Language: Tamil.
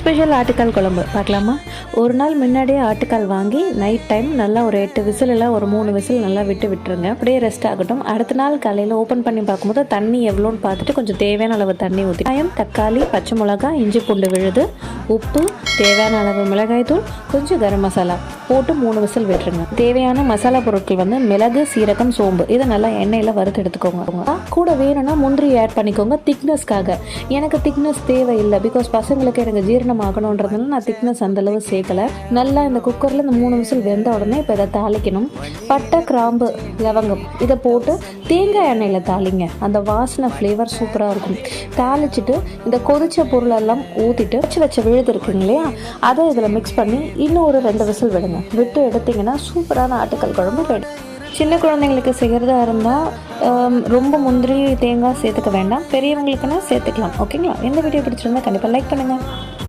ஸ்பெஷல் ஆட்டுக்கால் குழம்பு பார்க்கலாமா? ஒரு நாள் முன்னாடியே ஆட்டுக்கால் வாங்கி நைட் டைம் நல்லா ஒரு 8 விசில் இல்லை ஒரு 3 விசில் நல்லா விட்டுருங்க. அப்படியே ரெஸ்ட் ஆகட்டும். அடுத்த நாள் காலையில் ஓப்பன் பண்ணி பார்க்கும்போது தண்ணி எவ்வளோன்னு பார்த்துட்டு கொஞ்சம் தேவையான அளவு தண்ணி ஊற்றி வெங்காயம், தக்காளி, பச்சை மிளகாய், இஞ்சி பூண்டு விழுது, உப்பு, தேவையான அளவு மிளகாய் தூள், கொஞ்சம் கரம் மசாலா போட்டு 3 விசில் விட்டுருங்க. தேவையான மசாலா பொருட்கள் வந்து மிளகு, சீரகம், சோம்பு இதை நல்லா எண்ணெயில் வறுத்து எடுத்துக்கோங்க. கூட வேணும்னா முந்திரி ஆட் பண்ணிக்கோங்க திக்னஸ்க்காக. எனக்கு திக்னஸ் தேவையில்லை, பிகாஸ் பசங்களுக்கு எனக்கு ஜீரணம் ஆகணுன்றதுனால நான் திக்னஸ் அந்தளவு சேர்க்கலை. நல்லா இந்த குக்கரில் இந்த 3 விசில் வெந்த உடனே இப்போ இதை தாளிக்கணும். பட்டை, கிராம்பு, லவங்கம் இதை போட்டு தேங்காய் எண்ணெயில் தாளிங்க. அந்த வாசனை ஃப்ளேவர் சூப்பராக இருக்கும். தாளிச்சிட்டு இந்த கொதிச்ச பொருளெல்லாம் ஊற்றிட்டு வச்ச விழுது இருக்குங்க இல்லையா, அதை இதில் மிக்ஸ் பண்ணி இன்னும் ஒரு 2 விசில் விடுங்க. விட்டு எடுத்திங்கன்னா சூப்பரான ஆட்டுக்கால் குழம்பு ரெடி. சின்ன குழந்தைங்களுக்கு செய்கிறதா இருந்தால் ரொம்ப முந்திரி தேங்காய் சேர்த்துக்க வேண்டாம். பெரியவங்களுக்குன்னா சேர்த்துக்கலாம். ஓகேங்களா? இந்த வீடியோ பிடிச்சிருந்தா கண்டிப்பாக லைக் பண்ணுங்கள்.